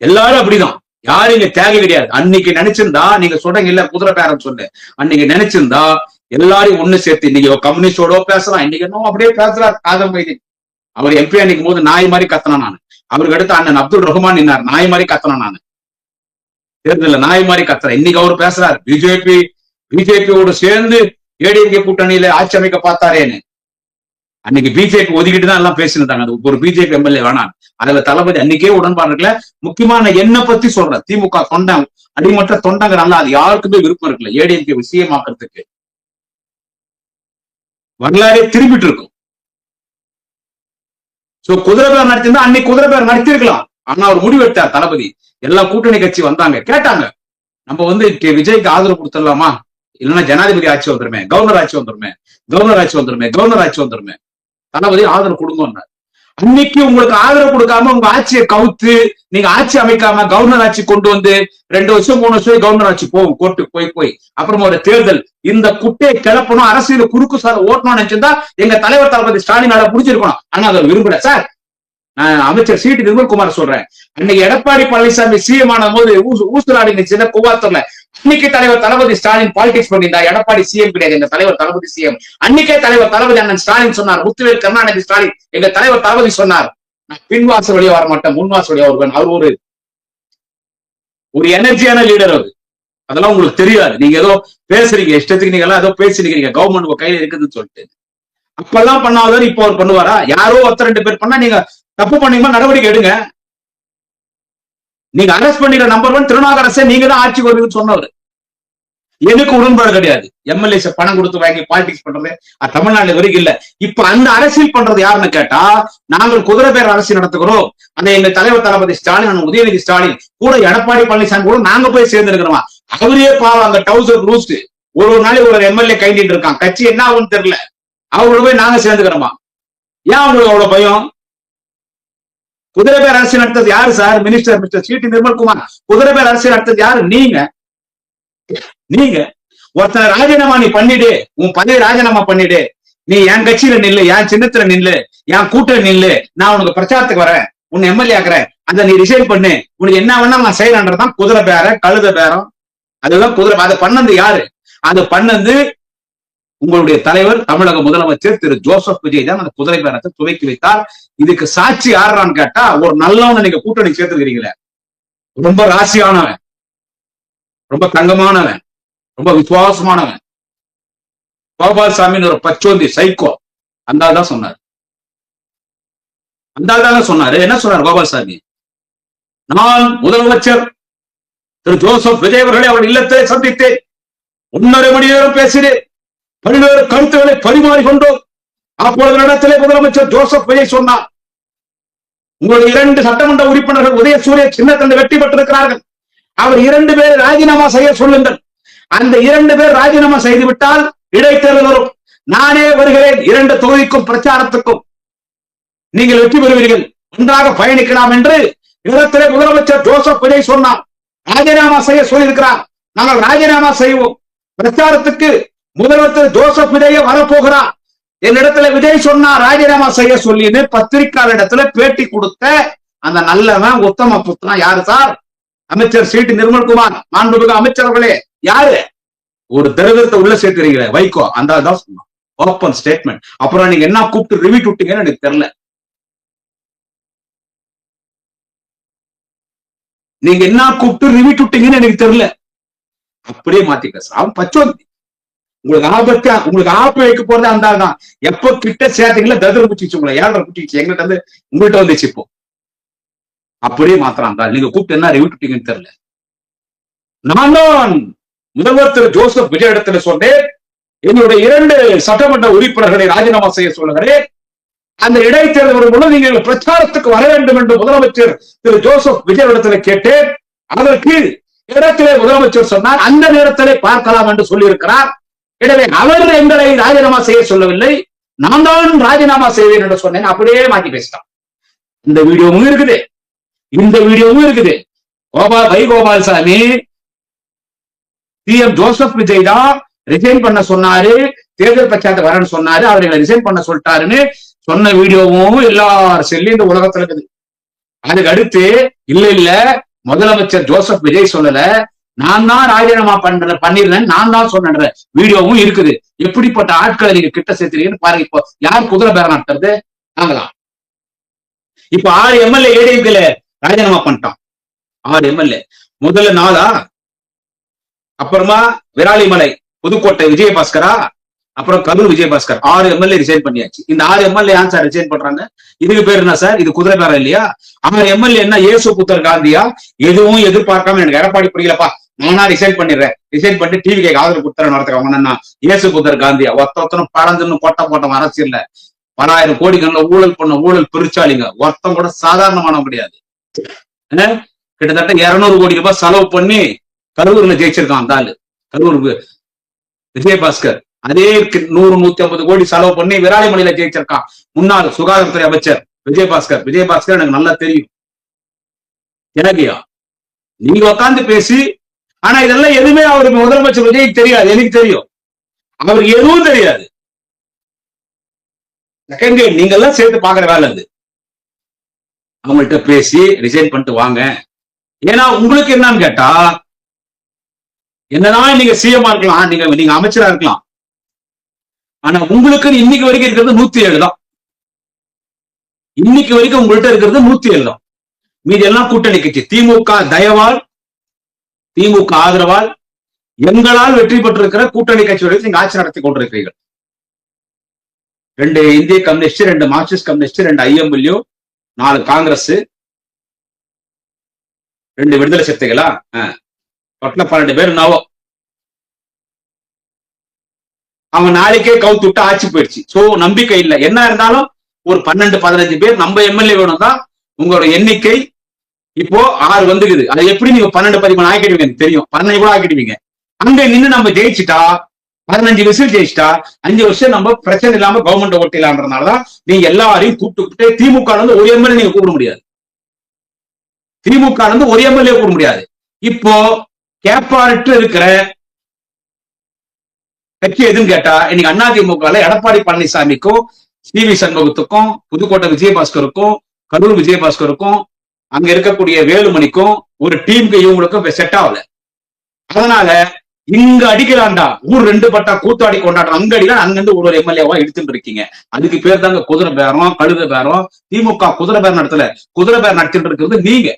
எல்லாரும் அப்படிதான். யாரும் இங்க தேவை கிடையாது. அன்னைக்கு நினைச்சிருந்தா, நீங்க சொல்றீங்க இல்ல குதிரை பேரம் சொன்ன, அன்னைக்கு நினைச்சிருந்தா எல்லாரையும் ஒண்ணு சேர்த்து இன்னைக்கு கம்யூனிஸ்டோட பேசலாம். இன்னைக்கு என்ன அப்படியே பேசுறாரு காதம் வைதி. அவர் எம்பி அன்னைக்கும் போது நாய் மாதிரி கத்தனா நான். அவருக்கு அடுத்து அண்ணன் அப்துல் ரஹ்மான் நின்னார், நாய் மாதிரி கத்தனா நான். தேர்தல நாய் மாதிரி கத்துறேன். இன்னைக்கு அவர் பேசுறாரு பிஜேபியோடு சேர்ந்து ஏடிஎம்கே கூட்டணியில ஆட்சி அமைக்க பார்த்தாரேன்னு. அன்னைக்கு பிஜேபி ஒதுக்கிட்டு தான் எல்லாம் பேசியிருந்தாங்க. அது ஒரு பிஜேபி எம்எல்ஏ வேணாம். அதுல தளபதி அன்னைக்கே உடன்பாடு இருக்குல்ல. முக்கியமான என்ன பத்தி சொல்றேன், திமுக தொண்டன் அடிமட்ட தொண்டங்க நல்லா, அது யாருக்குமே விருப்பம் இருக்குல்ல ஏடிஎம்கே விஷயம் ஆக்குறதுக்கு. வரலாறே திரும்பிட்டு இருக்கும். சோ குதிரை பேர் நடத்திருந்தா அன்னைக்கு குதிரை பேர் நடத்திருக்கலாம். ஆனா அவர் முடிவெடுத்தார் தளபதி. எல்லா கூட்டணி கட்சி வந்தாங்க, கேட்டாங்க, நம்ம வந்து விஜய்க்கு ஆதரவு கொடுத்துடலாமா, இல்லைன்னா ஜனாதிபதி ஆட்சி வந்துருமே, கவர்னர் ஆட்சி வந்துருமே, கவர்னர் ஆட்சி வந்துருமே, கவர்னர் ஆட்சி வந்துருமே, தளபதி ஆதரவு கொடுங்க. அன்னைக்கு உங்களுக்கு ஆதரவு கொடுக்காம உங்க ஆட்சியை கவுத்து நீங்க ஆட்சி அமைக்காம கவர்னர் ஆட்சி கொண்டு வந்து 2 வருஷம் 3 வருஷம் கவர்னர் ஆட்சி போகும் கோர்ட்டுக்கு போய் அப்புறமா ஒரு தேர்தல், இந்த குட்டையை கிளப்பணும், அரசியல் குறுக்கு சார் ஓட்டணும்னு நினைச்சிருந்தா எங்க தலைவர் தளபதி ஸ்டாலினால புடிச்சிருக்கணும். ஆனா அதை விரும்பல சார். நான் அமைச்சர் சி டி நிர்மல்குமார் சொல்றேன், அன்னைக்கு எடப்பாடி பழனிசாமி சிஎம் ஆன போது ஊசுலாடி சின்ன கூவாத்தூர்ல அன்னைக்கு தலைவர் தளபதி ஸ்டாலின் பாலிடிக்ஸ் பண்ணியிருந்தா. எடப்பாடி சிஎம் கிடையாது, எங்க தலைவர் தளபதி சிஎம். அன்னைக்கே தலைவர் தளபதி அண்ணன் ஸ்டாலின் சொன்னார், முத்துவேல் கருணாநிதி ஸ்டாலின் எங்க தலைவர் தளபதி சொன்னார், நான் பின்வாசல் வழியா வர மாட்டேன், முன்வாசல் வழியா வருவேன். அவர் ஒரு எனர்ஜியான லீடர். அவர் அதெல்லாம் உங்களுக்கு தெரியாது. நீங்க ஏதோ பேசுறீங்க, இஷ்டத்துக்கு நீங்க எல்லாம் ஏதோ பேசுறீங்க, கவர்மெண்ட் உங்க கையில இருக்குதுன்னு சொல்லிட்டு. அப்பெல்லாம் பண்ணாதவர் இப்ப அவர் பண்ணுவாரா? யாரோ 2 பேர் பண்ணா நீங்க தப்பு பண்ணீங்கன்னா நடவடிக்கை எடுங்க. நீங்க அரெஸ்ட் பண்ணிக்கிற நம்பர் 1 திருநாகரசே நீங்க தான் ஆட்சி வருவீங்கன்னு சொன்னவர். எனக்கு உடன்பாடு கிடையாது. எம்எல்ஏ பணம் கொடுத்து வாங்கி பாலிடிக்ஸ் பண்றது தமிழ்நாடு வரைக்கும் இல்ல. இப்ப அந்த அரசியல் பண்றது யாருன்னு கேட்டா, நாங்கள் குதிரை பேர் அரசியல் நடத்துகிறோம். அந்த எங்க தலைவர் தளபதி ஸ்டாலின், உதயநிதி ஸ்டாலின் கூட எடப்பாடி பழனிசாமி கூட நாங்க போய் சேர்ந்து இருக்கிறோமா. அவரே பாவம் அங்க டவுசர் லூஸ்ட் ஒரு நாளைக்கு ஒரு எம்எல்ஏ கைண்டிட்டு இருக்கான். கட்சி என்ன ஆகுன்னு தெரியல. அவரோட போய் நாங்க சேர்ந்துக்கிறோமா? ஏன் அவங்களுக்கு அவ்வளவு பயம்? குதிரை பேர் அரசியல் நடத்தது யாரு sir? Minister C T Nirmalkumar. குதிரை பேர் அரசியல் நடத்தது யாரு? நீங்க ஒருத்தனை ராஜினாமா நீ பண்ணிடு, உன் பதவி ராஜினாமா பண்ணிடு, நீ என் கட்சியில நில்லு, என் சின்னத்துல நில்லு, என் கூட்டணி நில்லு, நான் உனக்கு பிரச்சாரத்துக்கு வரேன், உன்னை எம்எல்ஏ ஆக்குறேன், அந்த நீ ரிசைன் பண்ணு, உனக்கு என்ன வேணா நான் செய்யறேன்றதான் குதிரை பேரம், கழுத பேரம். அதுதான் குதிரை. அதை பண்ணது யாரு? அது பண்ணது உங்களுடைய தலைவர் தமிழக முதலமைச்சர் திரு ஜோசப் விஜய் தான் அந்த குதிரை பேரத்தை துவக்கி வைத்தார். இதுக்கு சாட்சி யாரான்னு கேட்டா, ஒரு நல்லவனை நீங்க கூட்டணி சேர்த்துக்கிறீங்களே, ரொம்ப ராசியானவன், ரொம்ப தங்கமானவன், ரொம்ப விசுவாசமானவன், கோபால்சாமின்னு ஒரு பச்சோந்தி சைக்கோ, அந்த ஆள் தான் சொன்னார். அந்த ஆள் தான் சொன்னாரு. என்ன சொன்னார் கோபால்சாமி? நான் முதலமைச்சர் திரு ஜோசப் விஜய் அவர்களை அவர் இல்லத்தை சந்தித்தேன், 1.5 மணி நேரம் பேசினேன், பல்வேறு கருத்துக்களை பரிமாறிக்கொண்டோம். அப்பொழுது இடத்திலே முதலமைச்சர் ஜோசப் விஜய் சொன்னார், உங்களுடைய 2 சட்டமன்ற உறுப்பினர்கள் உதயசூரிய சின்னத்தண்டு வெற்றி பெற்றிருக்கிறார்கள், அவர் 2 பேரை ராஜினாமா செய்ய சொல்லுங்கள். அந்த 2 பேர் ராஜினாமா செய்து விட்டால் இடைத்தேர்தல் வரும், நானே வருகிறேன் 2 தொகுதிக்கும் பிரச்சாரத்துக்கும், நீங்கள் வெற்றி பெறுவீர்கள், ஒன்றாக பயணிக்கலாம் என்று இடத்திலே முதலமைச்சர் ஜோசப் விஜய் சொன்னார். ராஜினாமா செய்ய சொல்லியிருக்கிறார். நாங்கள் ராஜினாமா செய்வோம். பிரச்சாரத்துக்கு முதலமைச்சர் ஜோசப் விஜய் வரப்போகிறார். என்னிடத்துல விஜய் சொன்னா ராஜினாமா செய்ய சொல்லின்னு பத்திரிகையாளரிடத்துல பேட்டி கொடுத்த அந்த நல்லவன் உத்தம புத்திரன் யாரு சார்? அமைச்சர் சி டி நிர்மல்குமார், மாண்புமிகு அமைச்சர்களே. யாரு? ஒரு திரவியத்தை உள்ள சேர்க்கிறீங்களே வைகோ, அந்த தான் சொன்னான். Open statement. அப்புறம் நீங்க என்ன கூப்பிட்டு ரிவீட் விட்டீங்கன்னு எனக்கு தெரியல. நீங்க என்ன கூப்பிட்டு ரிவீட் விட்டீங்கன்னு எனக்கு தெரியல. அப்படியே மாத்திக்க. அவன் பச்சோந்தி. உங்களுக்கு ஆபத்து, உங்களுக்கு ஆப்பு வைக்க போறது அந்த ஆள் தான். எப்போ கிட்ட சேர்த்தீங்களா ததிர குச்சிச்சு, உங்களை 7.5 குச்சிச்சு. எங்கிட்ட வந்து உங்கள்கிட்ட வந்துச்சு. இப்போ அப்படியே மாத்திரம் தான். நீங்க கூப்பிட்டு என்ன ரிவீட் விட்டீங்கன்னு தெரியல. நான் தான் முதல்வர் திரு ஜோசப் விஜய் இடத்துல சொன்னேன், என்னுடைய 2 சட்டமன்ற உறுப்பினர்களை ராஜினாமா செய்ய சொல்லுகிறேன். அந்த இடைத்தேர்தல் வரும்போது நீங்கள் பிரச்சாரத்துக்கு வர வேண்டும் என்று முதலமைச்சர் திரு ஜோசப் விஜய் இடத்துல கேட்டேன். அதற்கு இடத்திலே முதலமைச்சர் சொன்னார், அந்த நேரத்திலே பார்க்கலாம் என்று சொல்லியிருக்கிறார். எனவே அவர் எங்களை ராஜினாமா செய்ய சொல்லவில்லை, நான் தான் ராஜினாமா செய்வேன் என்று சொன்னேன். அப்படியே மாற்றி பேசிட்டான். இந்த வீடியோவும் இருக்குது, இந்த வீடியோவும் இருக்குது. வைகோபால்சாமி சிஎம் ஜோசப் விஜய் தான் ரிசைன் பண்ண சொன்னாரு, தேர்தல் பிரச்சாரத்துக்கு வரேன்னு சொன்னாரு, அவரை ரிசைன் பண்ண சொல்லிட்டாருன்னு சொன்ன வீடியோவும் எல்லாரும் செல்லி இந்த உலகத்துல இருக்குது. அதுக்கு அடுத்து இல்ல முதலமைச்சர் ஜோசப் விஜய் சொல்லல, நான் தான் ராஜினாமா பண்ணிருந்தேன், நான் தான் சொன்ன வீடியோவும் இருக்குது. எப்படிப்பட்ட ஆட்களை நீங்க கிட்ட சேர்த்துறீங்கன்னு பாருங்க. இப்போ யார் குதிரை பேரம் நடத்துறது? நாங்களாம். இப்ப 6 எம்எல்ஏ ஏடிஎம்கேல ராஜினாமா பண்ணிட்டான். 6 எம்எல்ஏ. முதல்ல 4, அப்புறமா விராலிமலை புதுக்கோட்டை விஜயபாஸ்கரா, அப்புறம் கரூர் விஜயபாஸ்கர். 6 எம்எல்ஏ ரிசைன் பண்ணியாச்சு. இந்த 6 எம்எல்ஏ ஏன் சார் ரிசைன் பண்றாங்க? இதுக்கு பேர் என்ன சார்? இது குதிரை பேரம் இல்லையா? 6 எம்எல்ஏ என்ன ஏசு புத்தர் காந்தியா? எதுவும் எதிர்பார்க்காம எனக்கு எடப்பாடி புரியலப்பா, நானா ரிசைன் பண்ணிடுறேன், ரிசைன் பண்ணி டிவி கேட்க ஆதரவு கொடுத்துறேன் நடத்துறவங்க ஏசு புத்தர் காந்தியா? ஒருத்தனும் பறந்துன்னு போட்ட அரசியல்ல பலாயிரம் கோடிகள்ல ஊழல் பண்ண ஊழல் பெருச்சாலிங்க. ஒருத்தம் கூட சாதாரணமான முடியாது. கிட்டத்தட்ட 200 கோடி ரூபாய் செலவு பண்ணி கரூர்ல ஜெயிச்சிருக்கான் அந்த ஆளு. கரூர் விஜயபாஸ்கர் அதே 100-150 கோடி செலவு பண்ணி விராலிமலையில ஜெயிச்சிருக்கான் முன்னாள் சுகாதாரத்துறை அமைச்சர் விஜயபாஸ்கர். விஜயபாஸ்கர் எனக்கு நல்லா தெரியும். எனக்குயா நீங்க உட்காந்து பேசி, ஆனா இதெல்லாம் எதுவுமே அவருக்கு முதலமைச்சர் விஜய்க்கு தெரியாது, எனக்கு தெரியும். அவருக்கு எதுவும் தெரியாது. நீங்க எல்லாம் சேர்த்து பாக்குற வேலை அது. அவங்கள்ட்ட பேசி ரிசைன் பண்ணிட்டு வாங்க. ஏன்னா உங்களுக்கு என்னன்னு கேட்டா, என்னதான் நீங்க சிஎம் இருக்கலாம், நீங்க அமைச்சரா இருக்கலாம், ஆனா உங்களுக்கு இன்னைக்கு வரைக்கும் இருக்கிறது 107 தான். இன்னைக்கு வரைக்கும் உங்கள்கிட்ட இருக்கிறது 107 தான். மீதி எல்லாம் கூட்டணி கட்சி. திமுக தயவால், திமுக ஆதரவால், எங்களால் வெற்றி பெற்றிருக்கிற கூட்டணி கட்சியோட நீங்க ஆட்சி நடத்தி கொண்டிருக்கிறீர்கள். 2 இந்திய கம்யூனிஸ்ட், 2 மார்க்சிஸ்ட் கம்யூனிஸ்ட், 2 ஐஎம்எல்யூ, 4 காங்கிரஸ், 2 விடுதலை சக்திகளா, 12 பேர் நாவோ. அவங்க நாளைக்கே கவுத்து விட்டு ஆட்சி போயிடுச்சு. சோ நம்பிக்கை இல்லை. என்ன இருந்தாலும் ஒரு 12-15 பேர் நம்ம எம்எல்ஏ வேணும் தான். உங்களோட எண்ணிக்கை இப்போ 6 வந்துக்குது. அதை எப்படி நீங்க 12-13 ஆக்கிடுவீங்க எனக்கு தெரியும். 15 கூட ஆக்கிடுவீங்க. அங்க நின்று நம்ம ஜெயிச்சுட்டா, 15 விசில் ஜெயிச்சுட்டா 5 வருஷம் நம்ம பிரச்சனை இல்லாம கவர்மெண்ட் ஓட்டிலான்றதுனாலதான் நீங்க எல்லாரையும் கூப்பிட்டு திமுக ஒரு எம்எல்ஏ நீங்க கூப்பிட முடியாது. திமுக ஒரு எம்எல்ஏ கூப்பிட முடியாது. இப்போ கேப்பாரிட்டு இருக்கிற கட்சி எதுன்னு கேட்டா, இன்னைக்கு அதிமுக எடப்பாடி பழனிசாமிக்கும், சிவி சண்முகத்துக்கும், புதுக்கோட்டை விஜயபாஸ்கருக்கும், கரூர் விஜயபாஸ்கருக்கும், அங்க இருக்கக்கூடிய வேலுமணிக்கும் ஒரு டீமுக்கு இவங்களுக்கும் செட் ஆகல. அதனால இங்க அடிக்கலாண்டா, ஊர் 2 பட்டா கூத்தாடி கொண்டாடுற அங்க அடிக்கலாம், அங்கிருந்து ஒரு எம்எல்ஏவா எடுத்துட்டு இருக்கீங்க. அதுக்கு பேர் தாங்க குதிரை பேரம், கழுத பேரம். திமுக குதிரை பேரம் நடத்தல, குதிரை பேரம் நடத்திட்டு இருக்கிறது நீங்க.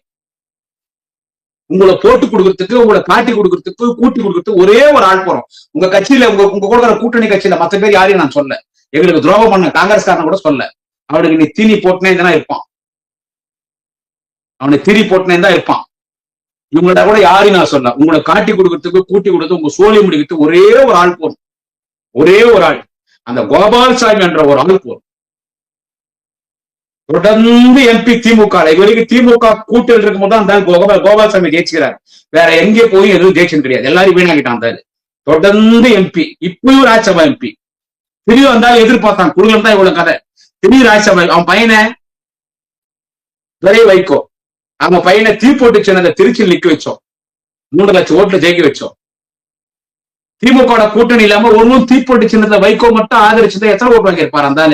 உங்களை போட்டு கொடுக்கறதுக்கு, உங்களை காட்டி கொடுக்கறதுக்கு, கூட்டி கொடுக்கறதுக்கு ஒரே ஒரு ஆள் போறோம். உங்க கட்சியில, உங்க கூட கூட்டணி கட்சியில மத்த பேர் யாரையும் நான் சொல்ல. எங்களுக்கு துரோகம் பண்ண காங்கிரஸ்காரன் கூட சொல்ல. அவனுக்கு நீ தீனி போட்டுனே தான் இருப்பான். அவனுக்கு திரி போட்டுனே தான் இருப்பான். இவங்கள்ட்ட கூட யாரையும் நான் சொல்ல. உங்களை காட்டி கொடுக்கறதுக்கு, கூட்டி கொடுத்து உங்க சோழி முடிக்கிறது ஒரே ஒரு ஆள் போறோம். ஒரே ஒரு ஆள், அந்த கோபால்சாமி என்ற ஒரு ஆள் போறோம். தொடர்ந்து எம்பி திமுக, இது வரைக்கும் திமுக கூட்டணி இருக்கும் போது அந்த கோபால்சாமி ஜெயிச்சுக்கிறார். வேற எங்கே போய் எதுவும் ஜெயிச்சு கிடையாது. எல்லாரும் வீணாக்கிட்டான். தொடர்ந்து எம்பி, இப்பயும் ராஜ்யசபா எம்பி. திடீர் வந்தாலும் எதிர்பார்த்தான், குடும்பம் தான் இவ்வளவு கதை. திடீர் ராஜ்யசபா, அவன் பையனை வைகோ, அவங்க பையனை தீ போட்டு சின்னதை திருச்சியில் நிக்க வச்சோம். 3 லட்சம் ஓட்டுல ஜெயிக்க வச்சோம். திமுக கூட்டணி இல்லாம ஒன்னும் தீப்பொட்டி சின்னத்துல வைகோ மட்டும் ஆதரிச்சுதான் எத்தனை ஓட்டு வாங்கியிருப்பாரு அந்த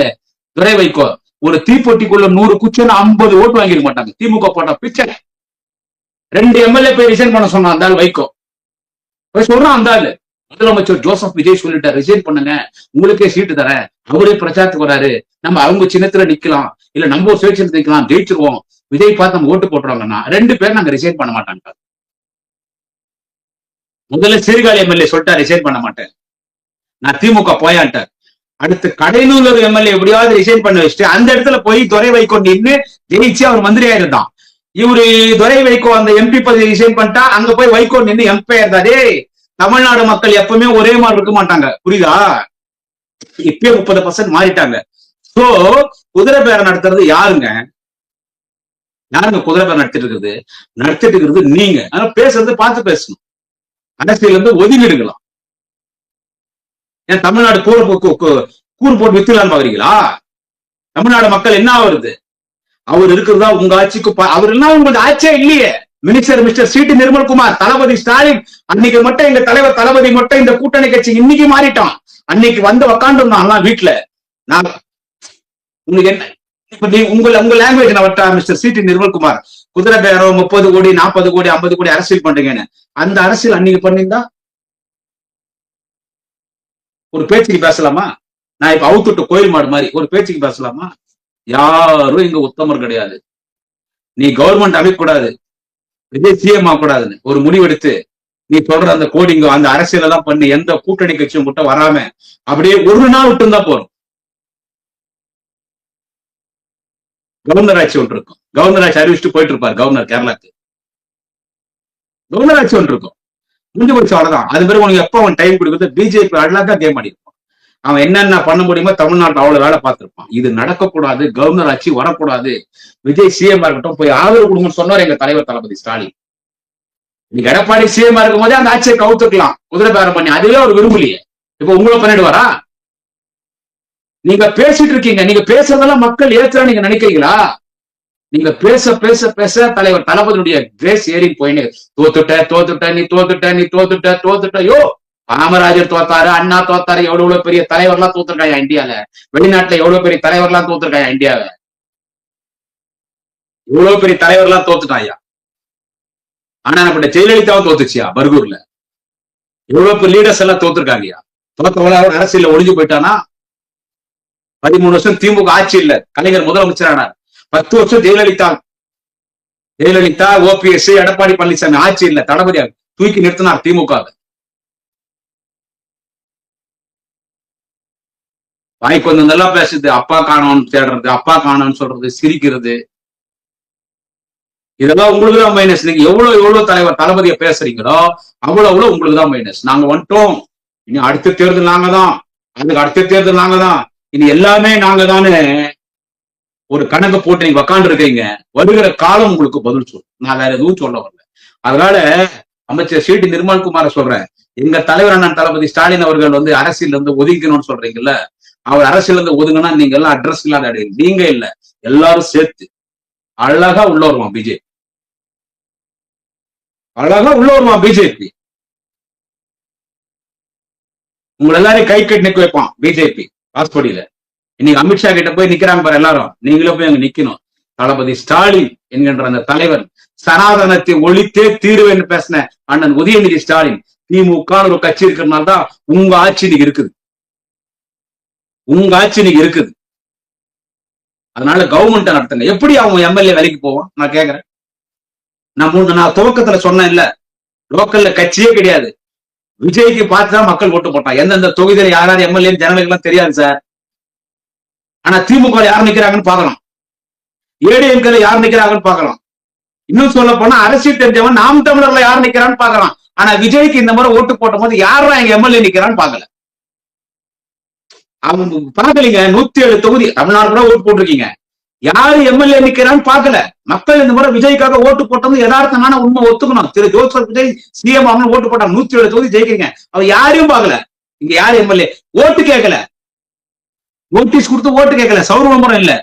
துரை வைகோ? ஒரு தீப்பொட்டிக்குள்ள 100 குச்சின்னு 50 ஓட்டு வாங்கிருக்க மாட்டாங்க. திமுக போட்ட பிச்சை. 2 எம்எல்ஏ போய் ரிசைன் பண்ண சொன்னான் அந்த வைகோ. சொல்றான் அந்த ஆளு. முதலமைச்சர் ஜோசப் விஜய் சொல்லிட்டாரு ரிசைன் பண்ணுங்க, உங்களுக்கே சீட்டு தரேன், அவரே பிரச்சாரத்துக்கு வராரு, நம்ம அவங்க சின்னத்துல நிக்கலாம், இல்ல நம்ம ஒரு சுயேட்சை நிக்கலாம், ஜெயிச்சிருவோம், விஜய் பார்த்து நம்ம ஓட்டு போட்டுருவாங்கன்னா 2 பேர் நாங்க ரிசைன் பண்ண மாட்டாங்க. முதல்ல சீர்காழி எம்எல்ஏ சொல்லிட்டா ரிசைன் பண்ண மாட்டேன், நான் திமுக போயான்ட்டார். அடுத்து கடைநூலூர் எம்எல்ஏ எப்படியாவது ரிசைன் பண்ண வச்சுட்டு அந்த இடத்துல போய் துரை வைகோ நின்று ஜெயிச்சு அவர் மந்திரி ஆயிருந்தான். இவரு துரை வைகோ அந்த எம்பி பதவி ரிசைன் பண்ணிட்டா அங்க போய் வைகோ நின்று எம்பி ஆயிருந்தாரு. தமிழ்நாடு மக்கள் எப்பவுமே ஒரே மாதிரி இருக்க மாட்டாங்க, புரியுதா? இப்பயே 30% மாறிட்டாங்க. சோ குதிரை பேரம் நடத்துறது யாருங்க? குதிரை பேரம் நடத்திட்டு இருக்கிறது நீங்க. ஆனா பேசுறது பார்த்து பேசணும். அரசியல் வந்து ஒதுங்கிடுக்கலாம். ஏன் தமிழ்நாடு கூறு போட்டு வித்துலான்னு பாக்குறீங்களா? தமிழ்நாடு மக்கள் என்ன வருது? அவர் இருக்கிறதா உங்க ஆட்சிக்கு, அவர் எல்லாம் உங்களுக்கு ஆட்சியே இல்லையே. மினிஸ்டர் சிடி நிர்மல்குமார், தளபதி ஸ்டாலின், அன்னைக்கு மட்டும் எங்க தலைவர் தளபதி மட்டும் இந்த கூட்டணி கட்சி இன்னைக்கு மாறிட்டான். அன்னைக்கு வந்து உக்காந்துருந்தான் வீட்டுல. நான் உங்களுக்கு என்ன இப்ப உங்க லாங்குவேஜ் நான் வட்டா மிஸ்டர் சிடி நிர்மல்குமார், குதிரை பேரம் 30 கோடி 40 கோடி 50 கோடி அரசியல் பண்றீங்கன்னு. அந்த அரசியல் அன்னைக்கு பண்ணிருந்தா ஒரு பேச்சுக்கு பேசலாமா? நான் இப்ப அவுத்துட்டு கோயில் மாடு மாதிரி ஒரு பேச்சுக்கு பேசலாமா? யாரும் இங்க உத்தமர் கிடையாது. நீ கவர்மெண்ட் அமைக்கக்கூடாது, விஜய் சிஎம் ஆகக்கூடாதுன்னு ஒரு முடிவெடுத்து நீ சொல்ற அந்த கோடிங்க அந்த அரசியல் எல்லாம் பண்ணி எந்த கூட்டணி கட்சியும் மட்டும் வராம அப்படியே ஒரு நாள் விட்டு இருந்தா போறோம். கவர்னர் ஆட்சி ஒன்று இருக்கும். கவர்னர் ஆட்சி அறிவிச்சுட்டு போயிட்டு இருப்பாரு கவர்னர் கேரளாக்கு. கவர்னர் ஆட்சி ஒன்று இருக்கும். முடிஞ்சு போச்சு, அவ்வளவுதான். அது பிறகு உனக்கு எப்ப அவன் டைம் கொடுக்குறது? பிஜேபி அழகா கேம் ஆடி இருப்பான். அவன் என்னென்ன பண்ண முடியுமோ தமிழ்நாட்டில் அவ்வளவு வேலை பார்த்திருப்பான். இது நடக்கக்கூடாது, கவர்னர் ஆட்சி வரக்கூடாது, விஜய் சிஎம் இருக்கட்டும், போய் ஆதரவு கொடுங்கன்னு சொன்னார் எங்க தலைவர் தளபதி ஸ்டாலின். நீங்க எடப்பாடி சிஎம் இருக்கும் போதே அந்த ஆட்சியை கவுத்துக்கலாம் குதிரை பேரம் பண்ணி. அதுவே அவர் விரும்பலையே. இப்ப உங்களை பண்ணிடுவாரா? நீங்க பேசிட்டு இருக்கீங்க, நீங்க பேசுறதெல்லாம் மக்கள் ஏத்துறா நீங்க நினைக்கிறீங்களா? நீங்க பேச பேச பேச தலைவர் தளபதியுடைய கிரேஸ் ஏறி போயின்னு தோத்துட்ட நீ தோத்துட்ட. யோ, காமராஜர் தோத்தாரு, அண்ணா தோத்தாரு, எவ்வளவு பெரிய தலைவர்லாம் தோத்துருக்காயா இந்தியால. வெளிநாட்டுல எவ்வளவு பெரிய தலைவர்லாம் தோத்துருக்காயா இந்தியாவை. எவ்வளவு பெரிய தலைவர்லாம் தோத்துட்டாயா. ஆனா நம்ம ஜெயலலிதாவும் தோத்துச்சியா பர்கூர்ல. எவ்வளவு பெரிய லீடர்ஸ் எல்லாம் தோத்துருக்காங்கயா. தோத்தவள அரசியல ஒழிஞ்சு போயிட்டானா. 13 வருஷம் திமுக ஆட்சி இல்ல, கலைஞர் முதலமைச்சரானார். 10 வருஷம் ஜெயலலிதா ஓபிஎஸ் எடப்பாடி பழனிசாமி ஆட்சி இல்ல, தளபதியாக தூக்கி நிறுத்தினார் திமுக. வாய்க்கு வந்து நல்லா பேசுது, அப்பா காணோம்னு தேடுறது, அப்பா காணோம்னு சொல்றது, சிரிக்கிறது, இதெல்லாம் உங்களுக்கு தான் மைனஸ். நீங்க எவ்வளவு தலைவர் தளபதியை பேசுறீங்களோ அவ்வளவு உங்களுக்கு தான் மைனஸ். நாங்க வந்துட்டோம், இனி அடுத்த தேர்தல் நாங்க தான், அதுக்கு அடுத்த தேர்தல் நாங்க தான், இனி எல்லாமே நாங்க தானே ஒரு கணக்கு போட்டு நீங்க உக்காண்டு இருக்கீங்க. வருகிற காலம் உங்களுக்கு பதில் சொல்லும். நான் வேற எதுவும் சொல்ல வரல. அதனால அமைச்சர் சிடி நிர்மல்குமார சொல்றேன், எங்க தலைவர் அண்ணன் தளபதி ஸ்டாலின் அவர்கள் வந்து அரசியல் இருந்து ஒதுக்கணும்னு சொல்றீங்கல்ல, அவர் அரசியல் இருந்து ஒதுங்கினா நீங்க எல்லாம் அட்ரஸ் இல்லாத அடையும். நீங்க இல்ல, எல்லாரும் சேர்த்து அழகா உள்ள வருவான் பிஜேபி. அழகா உள்ள வருவான் பிஜேபி. உங்களை எல்லாரையும் கை கட்டி நிக்க வைப்பான் பிஜேபி வாஸ்படியில. இன்னைக்கு அமித்ஷா கிட்ட போய் நிக்கிறாங்க பாரு எல்லாரும், நீங்களும் போய் அங்க நிக்கணும். தளபதி ஸ்டாலின் என்கின்ற அந்த தலைவர் சனாதனத்தை ஒழித்தே தீர்வேன்னு பேசின அண்ணன் உதயநிதி ஸ்டாலின், திமுக ஒரு கட்சி இருக்கிறதுனால தான் உங்க ஆட்சி இன்னைக்கு இருக்குது. உங்க ஆட்சி இன்னைக்கு இருக்குது. அதனால கவர்மெண்ட் நடத்துங்க. எப்படி அவங்க எம்எல்ஏ வேலைக்கு போவோம் நான் கேக்குறேன். நான் துவக்கத்துல சொன்னேன் இல்ல, லோக்கல்ல கட்சியே கிடையாது. விஜய்க்கு பார்த்துதான் மக்கள் ஓட்டு போட்டான். எந்தெந்த தொகுதியில யாராவது எம்எல்ஏ ஜனங்களுக்கெல்லாம் தெரியாது சார். ஆனா திமுக யார் நிக்கிறாங்கன்னு பாக்கலாம், ஏடிஎம்கேல யார் நிக்கிறாங்கன்னு பாக்கலாம். இன்னும் சொல்ல போனா அரசியல் தெரிஞ்சவன் நாம் தமிழர்ல யார் நிக்கிறான்னு பாக்கலாம். ஆனா விஜய்க்கு இந்த மாதிரி ஓட்டு போட்ட போது யாரா எங்க எம்எல்ஏ நிக்கிறான்னு பாக்கல. அவங்க பாக்கலீங்க. 107 தொகுதி தமிழ்நாடு கூட ஓட்டு போட்டிருக்கீங்க, யாரு எம்எல்ஏ நிக்கிறான்னு பாக்கல. மக்கள் இந்த முறை விஜய்க்காக ஓட்டு போட்டது யதார்த்தமான உண்மை ஒத்துக்கணும். திரு ஜோசப் விஜய் சிஎம் அவங்க ஓட்டு போட்டாங்க, 107 தொகுதி ஜெயிக்கிறீங்க. அவர் யாரையும் பாக்கல. இங்க யாரு எம்எல்ஏ ஓட்டு கேட்கல, நோட்டீஸ் கொடுத்து ஓட்டு கேட்கல. சௌர விளம்பரம் இல்ல.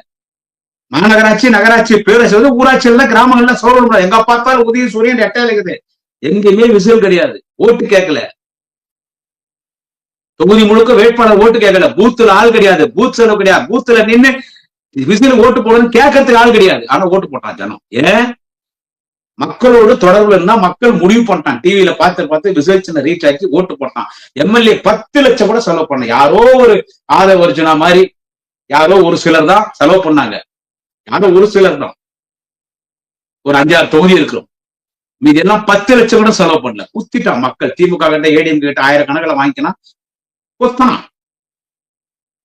மாநகராட்சி, நகராட்சி, பேரரசு, ஊராட்சியில, கிராமங்கள்ல சௌர விளம்பரம். எங்க பார்த்தாலும் உதய சூரியன் எட்டா இருக்குது. எங்கேயுமே விசில் கிடையாது. ஓட்டு கேட்கல. தொகுதி முழுக்க வேட்பாளர் ஓட்டு கேட்கல, பூத்துல ஆள் கிடையாது, பூத் செலவு கிடையாது, பூத்துல நின்று விசில் ஓட்டு போடுன்னு கேட்கறதுக்கு ஆள் கிடையாது. ஆனா ஓட்டு போட்டான் ஜனம். ஏன்? மக்களோடு தொடர்புல இருந்தா மக்கள் முடிவு பண்ணிட்டான். டிவியில பார்த்து ரிசர்ச் ரீச் ஆச்சு, ஓட்டு போட்டான். எம்எல்ஏ 10 லட்சம் கூட செலவு பண்ண, யாரோ ஒரு ஆதவ அர்ஜுனா மாதிரி யாரோ ஒரு சிலர் தான் செலவு பண்ணாங்க. யாரோ ஒரு சிலர் தான், ஒரு 5-6 தொகுதி இருக்கிறோம். மீது எல்லாம் 10 லட்சம் கூட செலவு பண்ணல. குத்திட்டான் மக்கள். திமுக கிட்ட ஏடிஎம் கிட்ட 1000 கணக்கில் வாங்கிக்கலாம், கொத்தான்.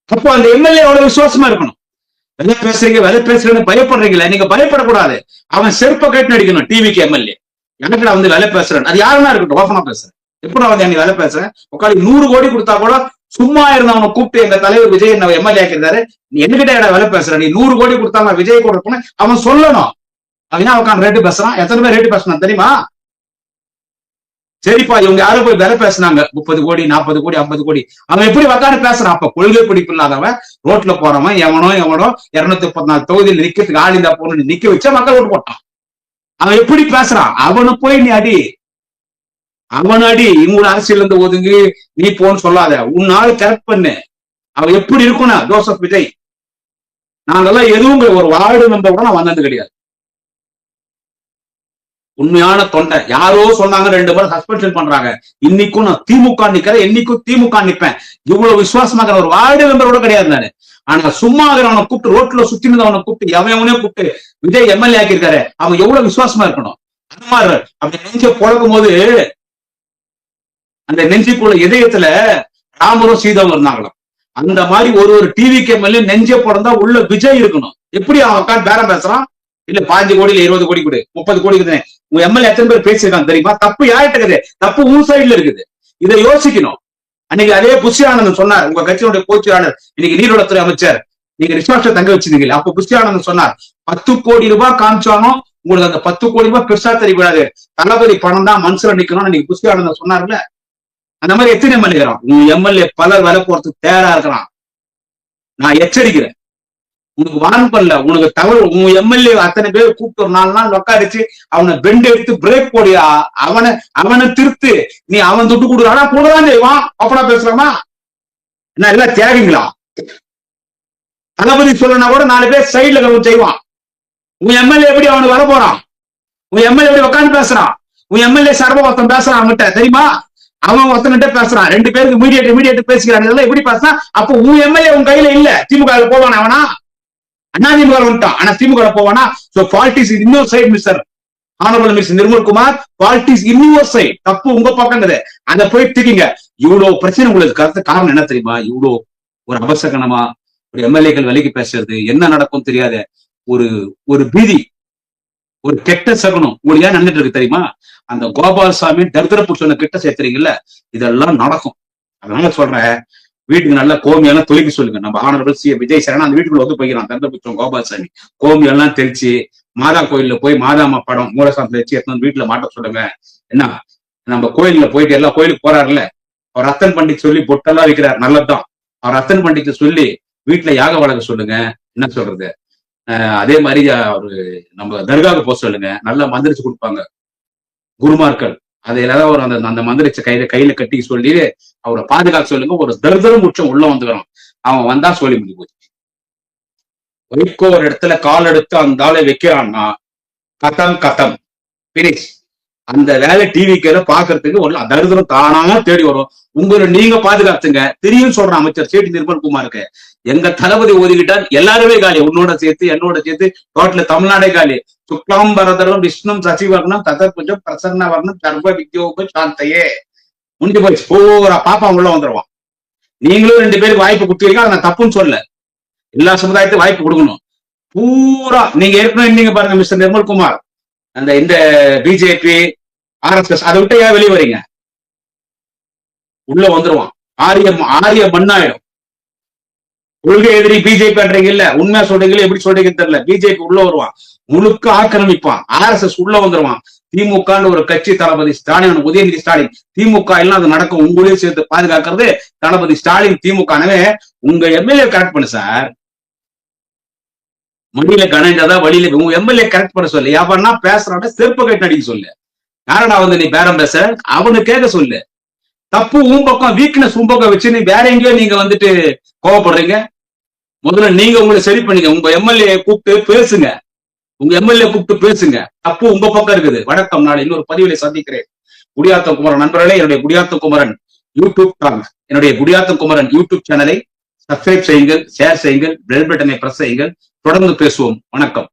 அப்போ அந்த எம்எல்ஏ அவ்வளவு விசுவாசமா இருக்கணும். வெலை பேசுறீங்கன்னு பயப்படுறீங்களா? நீங்க பயப்படக்கூடாது. அவன் செருப்ப கேட்டு நடிக்கணும். டிவிக்கு எம்எல்ஏ எனக்கு வந்து வெலை பேசுறேன், அது யாருன்னா இருக்கட்டும், ஓப்பனா பேசுறேன். எப்படி வந்து நீ வெலை பேசுறேன்? உட்காந்து 100 கோடி கொடுத்தா கூட சும்மா இருந்தவனை கூப்பிட்டு எங்க தலைவர் விஜய் எம்எல்ஏ ஆக்கிருந்தாரு, நீ என்கிட்ட வேலை பேசுற, நீ 100 கோடி கொடுத்தாங்க விஜய் கூட போன அவன் சொல்லணும். அவன் உட்காந்து ரேட்டு பேசுறான். எத்தனை பேர் ரேட்டு பேசினா தெரியுமா? சரிப்பா, இவங்க யாரும் போய் விலை பேசினாங்க 30 கோடி 40 கோடி 50 கோடி. அவன் எப்படி உட்காந்து பேசுறான்? அப்ப கொள்கை பிடிப்பு இல்லாதவன், ரோட்ல போறவன், எவனோ 234 தொகுதியில் நிக்கிறதுக்கு ஆள் இந்த பொண்ணு நிக்க வச்சா மக்கள் ஓட்டு போட்டான். அவன் எப்படி பேசுறான்? அவனு போய் நீ அடி, அவன் அடி. இவங்க அரசியல் இருந்து ஒதுங்கி நீ போன்னு சொல்லாத, உன்னால கரெக்ட் பண்ணு. அவன் எப்படி இருக்கணும்? ஜோசப் விஜய் நாங்கெல்லாம் எதுவும் ஒரு வார்டு மெம்பர் கூட நான் வந்தது கிடையாது. உண்மையான தொண்டை. யாரோ சொன்னாங்க 2 பேரும் சஸ்பென்ஷன் பண்றாங்க. இன்னைக்கும் நான் திமுக நிக்கிறேன், என்னைக்கும் திமுக நிப்பேன். இவ்வளவு விசுவாசமாக ஒரு வார்டு மெம்பர் கூட கிடையாது நானு. ஆனா சும்மா அவனை கூப்பிட்டு, ரோட்ல சுத்தினவனை கூப்பிட்டு, எவனையும் கூப்பிட்டு விஜய் எம்எல்ஏ ஆக்கியிருக்காரு, அவன் எவ்வளவு விசுவாசமா இருக்கணும். அந்த மாதிரி அப்படி நெஞ்ச பொழக்கும் போது அந்த நெஞ்சுக்குள்ள இதயத்துல ராமரும் சீதாவும் இருந்தாங்களாம். அந்த மாதிரி ஒரு டிவிக்கு எம்எல்ஏ நெஞ்ச பிறந்தா உள்ள விஜய் இருக்கணும். எப்படி அவன் உட்காந்து பேரம் பேசுறான்? இல்ல 15 கோடி இல்ல 20 கோடி கொடு, 30 கோடி இருக்குது. உங்க எம்எல்ஏ எத்தனை பேர் பேசியிருக்காங்க தெரியுமா? தப்பு யார்கிட்ட இருக்குது? தப்பு உன் சைட்ல இருக்குது. இதை யோசிக்கணும். அன்னைக்கு அதே புஷி ஆனந்தன் சொன்னார், உங்க கட்சியினுடைய பொதுச்செயலாளர், இன்னைக்கு நீர்வளத்துறை அமைச்சர், நீங்க ரிசார்ட்ல தங்க வச்சிருந்தீங்க. அப்ப புஷி ஆனந்தன் சொன்னார், 10 கோடி ரூபாய் காமிச்சாலும் உங்களுக்கு அந்த 10 கோடி ரூபாய் பெருசா தெரியக்கூடாது, தளபதி பணம் தான் மனசுல நிக்கணும்னு இன்னைக்கு புஷி ஆனந்தன் சொன்னார்ல. அந்த மாதிரி எத்தனை எம்எல்ஏ உங்க எம்எல்ஏ பலர் வேலை போறதுக்கு தயாரா இருக்கிறான். நான் எச்சரிக்கிறேன். உனக்கு வான் பண்ணல, உனக்கு தவறு. உன் எம்எல்ஏ அத்தனை பேர் கூப்பிட்டு ஒரு 4 நாள் உட்காரிச்சு அவனை பெண்ட் எடுத்து பிரேக் போடியா, அவனை திருத்து. நீ அவன் துட்டு கொடுக்குறானா கூடதான் செய்வான். அப்படா பேசுறாமா? என்ன எல்லாம் தியாகிங்களா? தளபதி சொல்லனா கூட 4 பேர் சைட்ல செய்வான். உன் எம்எல்ஏ எப்படி அவனுக்கு வர போறான்? உன் எம்எல்ஏ எப்படி உட்காந்து பேசுறான்? உன் எம்எல்ஏ சர்வ ஒருத்தன் பேசுறான் அவன்கிட்ட தெரியுமா? அவன் ஒருத்தன்கிட்ட பேசுறான், 2 பேருக்கு மீடியேட் பேசிக்கிறான். இதெல்லாம் எப்படி பேசுறான்? அப்போ உன் எம்எல்ஏ உன் கையில இல்ல. திமுக போவானா? அவனா அதிமுக வந்துட்டான். ஆனா திமுக போவானா? So fault is in your side mister honourable mister Nirmalkumar. Fault is in your side. தப்பு உங்க பக்கங்குது. அத போய் திக்கிங்க. இவ்வளவு பிரச்சனை உங்களுக்கு காரணம் என்ன தெரியுமா? இவ்வளவு ஒரு அபசகனமா ஒரு எம்எல்ஏக்கள் விலைக்கு பேசுறது, என்ன நடக்கும் தெரியாத ஒரு பீதி, ஒரு கெட்ட சகுனம் உங்களுக்கு ஏன் நடந்துட்டு இருக்கு தெரியுமா? அந்த கோபால்சாமி தரித்திர புருஷனை கிட்ட சேர்த்துறீங்கல்ல, இதெல்லாம் நடக்கும். அதனால சொல்றேன், வீட்டுக்கு நல்ல கோமியெல்லாம் தொலைக்க சொல்லுங்க. நம்ம ஆனரபிள் சி விஜய் சரணா அந்த வீட்டுக்குள்ள வந்து போய்க்கிறான் தந்தபுத்திரம் கோபால்சாமி. கோமியெல்லாம் தெளிச்சு மாதா கோயில்ல போய் மாதாமா படம் மூலசாந்தம் வச்சு எடுத்து வீட்டுல மாட்ட சொல்லுங்க. என்ன நம்ம கோயில்ல போயிட்டு எல்லா கோயிலுக்கு போறாருல்ல, அவர் ரத்தன் பண்டிட் சொல்லி பொட்டெல்லாம் வைக்கிறார், நல்லதுதான். அவர் ரத்தன் பண்டிட் சொல்லி வீட்டுல யாக வழங்க சொல்லுங்க. என்ன சொல்றது? அதே மாதிரி அவரு நம்ம தர்காவுக்கு போக சொல்லுங்க, நல்லா மந்திரிச்சு கொடுப்பாங்க குருமார்கள். அதை ஏதாவது ஒரு அந்த மந்திரிச்ச கையில கட்டி சொல்லி அவரை பாதுகாக்க சொல்லுங்க. ஒரு தரித்திரம் உச்சம் உள்ள வந்துக்கிறோம். அவன் வந்தா சொல்லி முடிஞ்சு போச்சு. வைகோ ஒரு இடத்துல கால் எடுத்து அந்த ஆளை வைக்கிறான்னா கதம் பினிஷ். அந்த வேலை டிவிக்கு பாக்குறதுக்கு ஒரு தரித்திரம் தானா தேடி வரும். உங்களை நீங்க பாதுகாத்துங்க. தெரியும் சொல்ற அமைச்சர் சேட்டி நிர்மல்குமாருக்கு, எங்க தளபதி ஒதுக்கிட்டால் எல்லாருமே காலி, உன்னோட சேர்த்து என்னோட சேர்த்து டோட்டல தமிழ்நாடே காலி. சுக்லாம்பரதரம் விஷ்ணு சசிவர்ணம் ததர்புஜம் பிரசன்ன வர்ணம் சர்வ வித்யோப சாந்தையே முடிஞ்சு போய் பூரா பாப்பா உள்ள வந்துருவான். நீங்களும் 2 பேருக்கு வாய்ப்பு கொடுத்துருக்கீங்க, அதை நான் தப்புன்னு சொல்ல. எல்லா சமுதாயத்தையும் வாய்ப்பு கொடுக்கணும். பூரா நீங்க ஏற்கனவே நீங்க பாருங்க மிஸ்டர் நிர்மல்குமார், அந்த இந்த பிஜேபி RSS அதை விட்டு ஏன் வெளியே வரீங்க? உள்ள வந்துருவான். ஆரிய மண்ணாயிடும். கொள்கை எதிரி பிஜேபி பண்றீங்க இல்ல, உண்மையா சொல்றீங்களா எப்படி சொல்றீங்கன்னு தெரியல. பிஜேபி உள்ள வருவான், முழுக்க ஆக்கிரமிப்பான். RSS உள்ள வந்துருவான். திமுக ஒரு கட்சி, தளபதி ஸ்டாலின், உதயநிதி ஸ்டாலின், திமுக எல்லாம் அது நடக்கும். உங்களையும் சேர்த்து பாதுகாக்கிறது தளபதி ஸ்டாலின், திமுக. உங்க எம்எல்ஏ கரெக்ட் பண்ணு சார். மடியில கணஞ்சாதான் வழியில உங்க எம்எல்ஏ கரெக்ட் பண்ண சொல்லு. யாருன்னா பேசுறான் செருப்பு கட்டு அடிக்க சொல்லு. யாரடா வந்து நீ பேரம் பேச அவனு கேட்க சொல்லு. தப்பு உன் பக்கம், வீக்னஸ் உன் பக்கம் வச்சு வேற எங்கேயோ நீங்க வந்துட்டு கோவப்படுறீங்க. முதல்ல நீங்க உங்களை சரி பண்ணிக்க. உங்க எம்எல்ஏ கூப்பிட்டு பேசுங்க. தப்பு உங்க பக்கம் இருக்குது. வணக்கம். நாளை இன்னொரு பதிவிலை சந்திக்கிறேன். குடியாத்தம் குமரன் நண்பர்களே, என்னுடைய குடியாத்தம் குமரன் யூடியூப் சேனலை சப்ஸ்கிரைப் செய்யுங்கள், ஷேர் செய்யுங்கள், பெல் பட்டனை பிரஸ் செய்யுங்கள். தொடர்ந்து பேசுவோம். வணக்கம்.